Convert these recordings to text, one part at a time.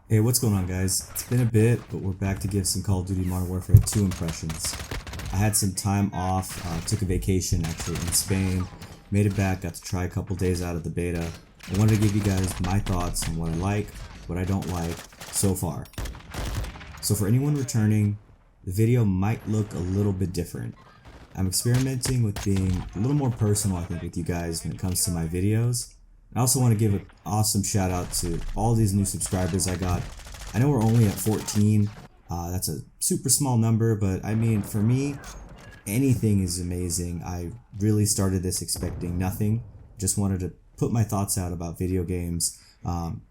Hey, what's going on, guys? It's been a bit, but we're back to give some Call of Duty Modern Warfare 2 impressions. I had some time off, took a vacation actually in Spain, made it back, got to try a couple days out of the beta. I wanted to give you guys my thoughts on what I like, what I don't like so far. So for anyone returning, the video might look a little bit different. I'm experimenting with being a little more personal, I think, with you guys when it comes to my videos. I also want to give an awesome shout out to all these new subscribers I got. I know we're only at 14. That's a super small number, but I mean, for me, anything is amazing. I really started this expecting nothing. Just wanted to put my thoughts out about video games.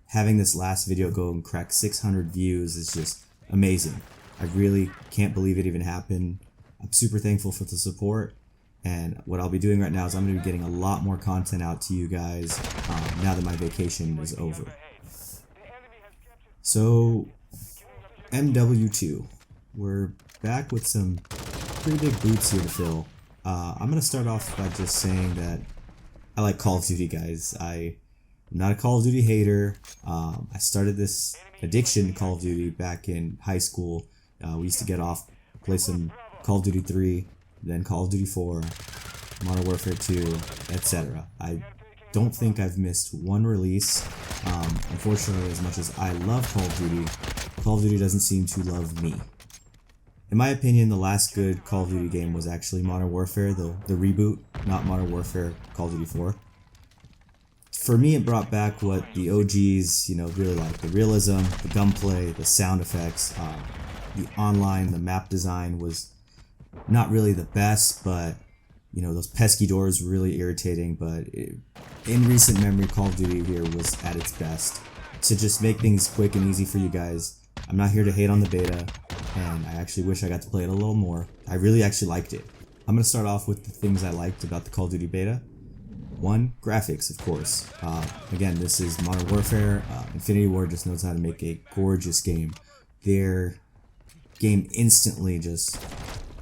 Having this last video go and crack 600 views is just amazing. I really can't believe it even happened. I'm super thankful for the support. And what I'll be doing right now is I'm going to be getting a lot more content out to you guys now that my vacation is over. So, MW2. We're back with some pretty big boots here to fill. I'm going to start off by just saying that I like Call of Duty, guys. I'm not a Call of Duty hater. I started this addiction to Call of Duty back in high school. We used to get off, play some Call of Duty 3, then Call of Duty 4, Modern Warfare 2, etc. I don't think I've missed one release. Unfortunately, as much as I love Call of Duty doesn't seem to love me. In my opinion, the last good Call of Duty game was actually Modern Warfare, the reboot, not Modern Warfare Call of Duty 4. For me, it brought back what the OGs, really like. The realism, the gunplay, the sound effects, the online, the map design was not really the best, but those pesky doors were really irritating. But in recent memory, Call of Duty here was at its best. To just make things quick and easy for you guys, I'm not here to hate on the beta, and I actually wish I got to play it a little more. I really actually liked it. I'm going to start off with the things I liked about the Call of Duty beta. One, graphics, of course. Again, this is Modern Warfare. Infinity Ward just knows how to make a gorgeous game. Their game instantly just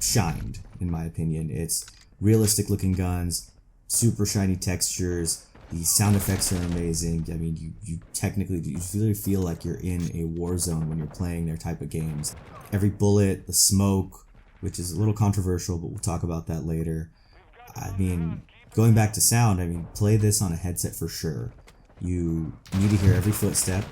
shined, in my opinion. It's realistic looking guns, super shiny textures, the sound effects are amazing. I mean, you really feel like you're in a war zone when you're playing their type of games. Every bullet, the smoke, which is a little controversial, but we'll talk about that later. I mean, going back to sound, play this on a headset for sure. You need to hear every footstep.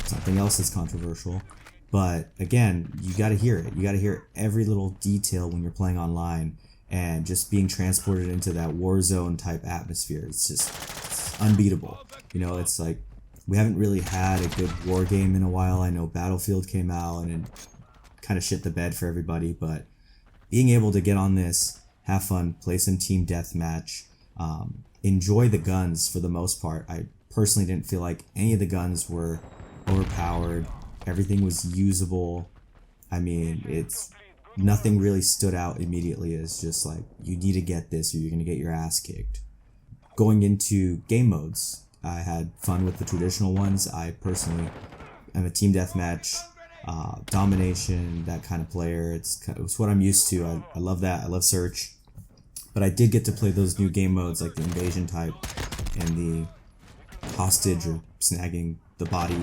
Something else is controversial. But again, you gotta hear it. You gotta hear every little detail when you're playing online and just being transported into that war zone type atmosphere. It's unbeatable. It's like we haven't really had a good war game in a while. I know Battlefield came out and it kind of shit the bed for everybody, but being able to get on this, have fun, play some team deathmatch, enjoy the guns for the most part. I personally didn't feel like any of the guns were overpowered. Everything was usable. Nothing really stood out immediately as just like, you need to get this or you're going to get your ass kicked. Going into game modes, I had fun with the traditional ones. I personally am a team deathmatch, domination, that kind of player. It's what I'm used to. I love that. I love search. But I did get to play those new game modes like the invasion type and the hostage or snagging the body.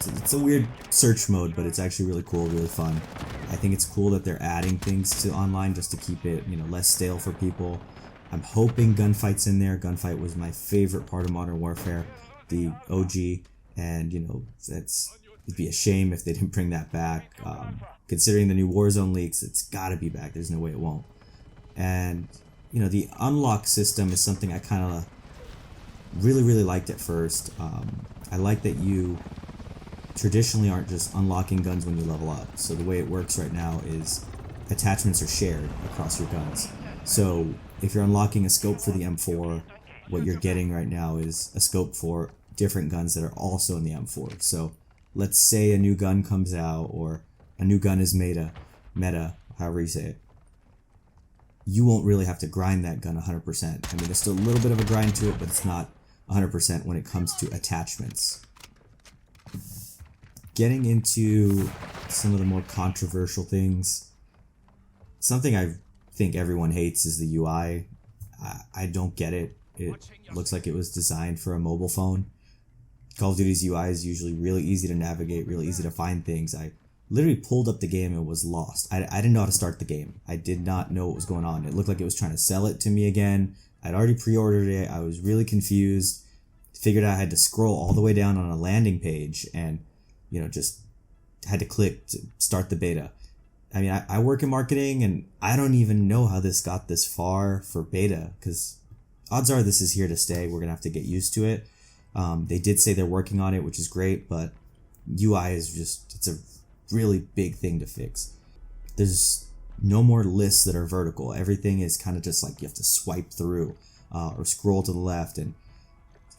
It's a weird search mode, but it's actually really cool, really fun. I think it's cool that they're adding things to online just to keep it, less stale for people. I'm hoping gunfights in there. Gunfight was my favorite part of Modern Warfare, the OG, and it'd be a shame if they didn't bring that back. Considering the new Warzone leaks, it's got to be back. There's no way it won't. And the unlock system is something I kind of really liked at first. I like that you traditionally aren't just unlocking guns when you level up. So the way it works right now is attachments are shared across your guns. So if you're unlocking a scope for the M4, what you're getting right now is a scope for different guns that are also in the M4. So let's say a new gun comes out, or a new gun is meta, however you say it. You won't really have to grind that gun 100%. There's still a little bit of a grind to it, but it's not 100% when it comes to attachments. Getting into some of the more controversial things, something I think everyone hates is the UI. I don't get it. It looks like it was designed for a mobile phone. Call of Duty's UI is usually really easy to navigate, really easy to find things. I literally pulled up the game and was lost. I didn't know how to start the game. I did not know what was going on. It looked like it was trying to sell it to me again. I'd already pre-ordered it. I was really confused. Figured out I had to scroll all the way down on a landing page and, just had to click to start the beta. I mean, I work in marketing and I don't even know how this got this far for beta, because odds are this is here to stay. We're going to have to get used to it. They did say they're working on it, which is great, but UI is it's a really big thing to fix. There's no more lists that are vertical. Everything is kind of just like you have to swipe through or scroll to the left, and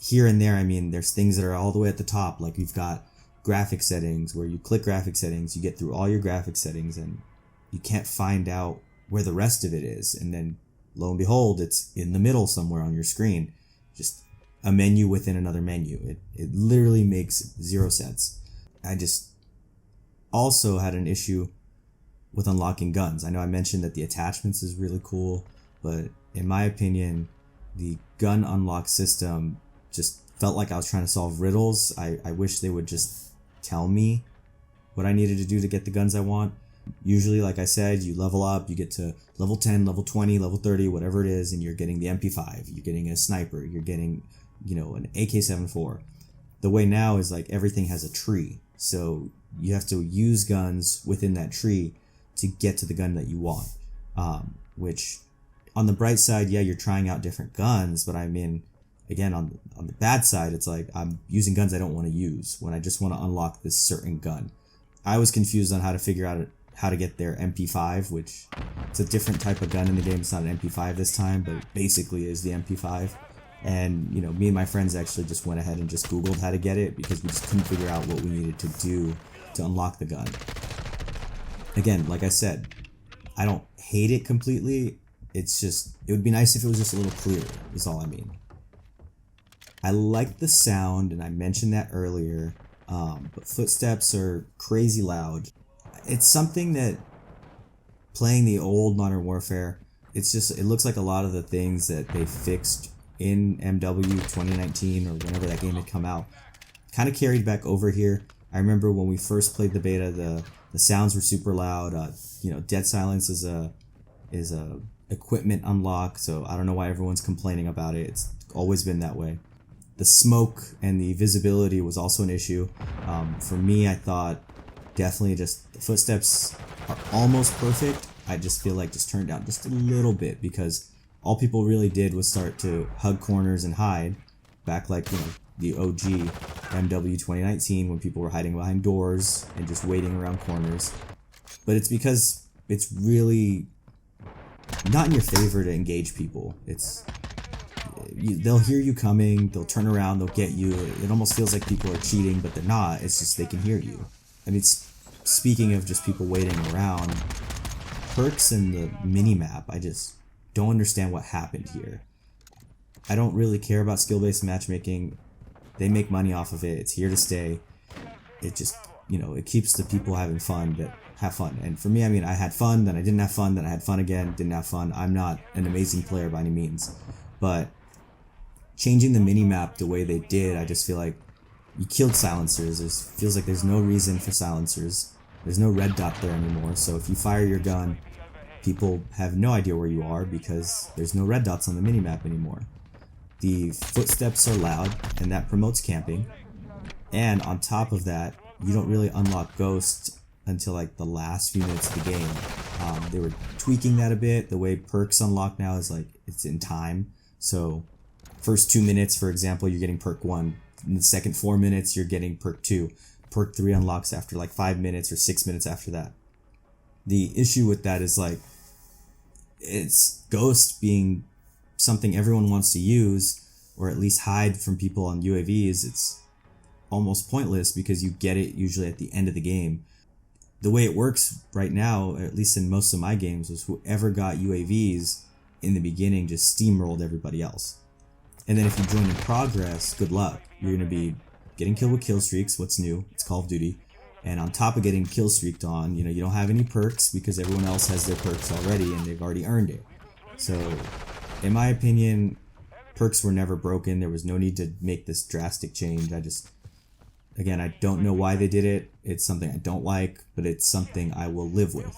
here and there, I mean, there's things that are all the way at the top. Like you've got graphic settings where you click graphic settings, you get through all your graphic settings, and you can't find out where the rest of it is. And then lo and behold, it's in the middle somewhere on your screen. Just a menu within another menu. It literally makes zero sense. I just also had an issue with unlocking guns. I know I mentioned that the attachments is really cool, but in my opinion, the gun unlock system just felt like I was trying to solve riddles. I wish they would just tell me what I needed to do to get the guns I want. Usually, like I said, you level up, you get to level 10, level 20, level 30, whatever it is, and you're getting the MP5, you're getting a sniper, you're getting, an AK-74. The way now is like everything has a tree. So you have to use guns within that tree to get to the gun that you want. Which, on the bright side, yeah, you're trying out different guns, but I mean, again, on the bad side, it's like I'm using guns I don't want to use when I just want to unlock this certain gun. I was confused on how to figure out how to get their MP5, which it's a different type of gun in the game. It's not an MP5 this time, but it basically is the MP5. And, me and my friends actually just went ahead and just Googled how to get it because we just couldn't figure out what we needed to do to unlock the gun. Again, like I said, I don't hate it completely. It's just, it would be nice if it was just a little clearer, is all I mean. I like the sound, and I mentioned that earlier, but footsteps are crazy loud. It's something that playing the old Modern Warfare, it looks like a lot of the things that they fixed in MW 2019 or whenever that game had come out kind of carried back over here. I remember when we first played the beta, the sounds were super loud. Dead silence is a equipment unlock, so I don't know why everyone's complaining about it. It's always been that way. The smoke and the visibility was also an issue. For me, I thought definitely just the footsteps are almost perfect. I just feel like just turned down just a little bit because all people really did was start to hug corners and hide back like, the OG MW 2019 when people were hiding behind doors and just waiting around corners. But it's because it's really not in your favor to engage people. They'll hear you coming, they'll turn around, they'll get you. It almost feels like people are cheating, but they're not. It's just they can hear you. I mean, speaking of just people waiting around, perks and the mini-map, I just don't understand what happened here. I don't really care about skill-based matchmaking. They make money off of it. It's here to stay. It just, it keeps the people having fun that have fun. And for me, I mean, I had fun, then I didn't have fun, then I had fun again, didn't have fun. I'm not an amazing player by any means. But changing the mini-map the way they did, I just feel like you killed silencers. It feels like there's no reason for silencers. There's no red dot there anymore. So if you fire your gun, people have no idea where you are because there's no red dots on the minimap anymore. The footsteps are loud, and that promotes camping. And on top of that, you don't really unlock ghosts until like the last few minutes of the game. They were tweaking that a bit. The way perks unlock now is like it's in time. So first 2 minutes, for example, you're getting perk 1. In the second 4 minutes, you're getting perk 2. Perk 3 unlocks after like 5 minutes or 6 minutes after that. The issue with that is like it's Ghost being something everyone wants to use or at least hide from people on UAVs. It's almost pointless because you get it usually at the end of the game. The way it works right now, at least in most of my games, was whoever got UAVs in the beginning just steamrolled everybody else. And then if you join in progress, good luck. You're going to be getting killed with kill streaks. What's new? It's Call of Duty. And on top of getting kill streaked on, you don't have any perks because everyone else has their perks already and they've already earned it. So, in my opinion, perks were never broken. There was no need to make this drastic change. I just Again, I don't know why they did it. It's something I don't like, but it's something I will live with.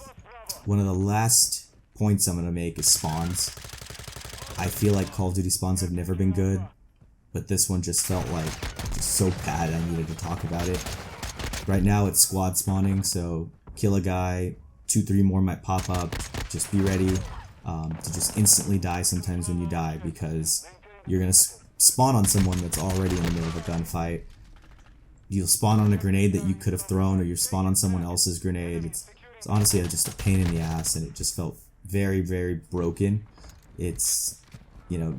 One of the last points I'm going to make is spawns. I feel like Call of Duty spawns have never been good, but this one just felt like just so bad I needed to talk about it. Right now it's squad spawning, so kill a guy, 2-3 more might pop up. Just be ready to just instantly die sometimes when you die, because you're going to spawn on someone that's already in the middle of a gunfight. You'll spawn on a grenade that you could have thrown, or you spawn on someone else's grenade. It's honestly just a pain in the ass, and it just felt very, very broken. It's, you know,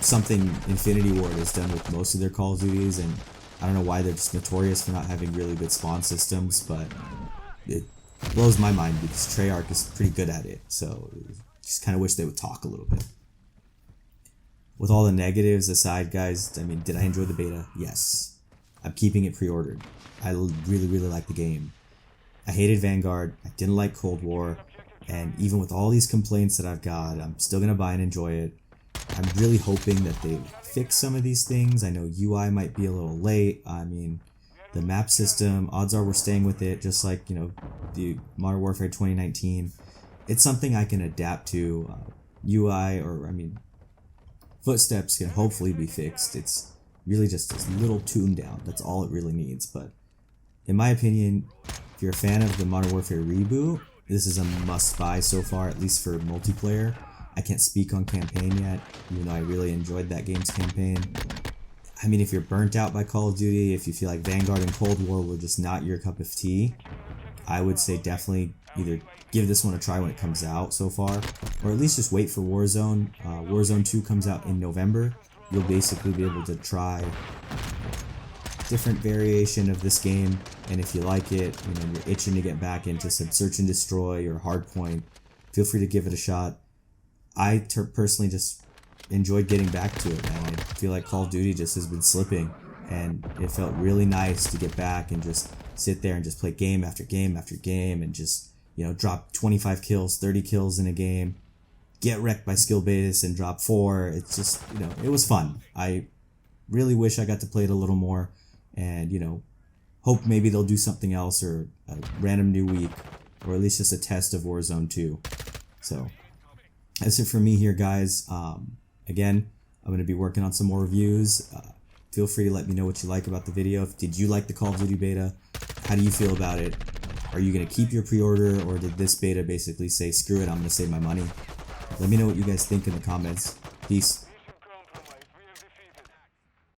something Infinity Ward has done with most of their Call of Duties, and I don't know why they're just notorious for not having really good spawn systems, but it blows my mind because Treyarch is pretty good at it, so just kind of wish they would talk a little bit. With all the negatives aside, guys, I mean, did I enjoy the beta? Yes. I'm keeping it pre-ordered. I really, really like the game. I hated Vanguard, I didn't like Cold War, and even with all these complaints that I've got, I'm still going to buy and enjoy it. I'm really hoping that they fix some of these things. I know UI might be a little late. I mean, the map system, odds are we're staying with it, just like, you know, the Modern Warfare 2019. It's something I can adapt to. UI, or, I mean, footsteps can hopefully be fixed. It's really just a little tuned down. That's all it really needs. But in my opinion, if you're a fan of the Modern Warfare reboot, this is a must-buy so far, at least for multiplayer. I can't speak on campaign yet, even though I really enjoyed that game's campaign. I mean, if you're burnt out by Call of Duty, if you feel like Vanguard and Cold War were just not your cup of tea, I would say definitely either give this one a try when it comes out so far, or at least just wait for Warzone. Warzone 2 comes out in November. You'll basically be able to try different variation of this game, and if you like it, you know, you're itching to get back into some search and destroy or hardpoint, feel free to give it a shot. I personally just enjoyed getting back to it, man. I feel like Call of Duty just has been slipping, and it felt really nice to get back and just sit there and just play game after game after game, and just, you know, drop 25 kills, 30 kills in a game, get wrecked by skill base and drop 4. It's just, you know, it was fun. I really wish I got to play it a little more, and, you know, hope maybe they'll do something else, or a random new week, or at least just a test of Warzone 2. So that's it for me here, guys. Again, I'm going to be working on some more reviews. Feel free to let me know what you like about the video. Did you like the Call of Duty beta? How do you feel about it? Are you going to keep your pre-order, or did this beta basically say, screw it, I'm going to save my money? Let me know what you guys think in the comments. Peace.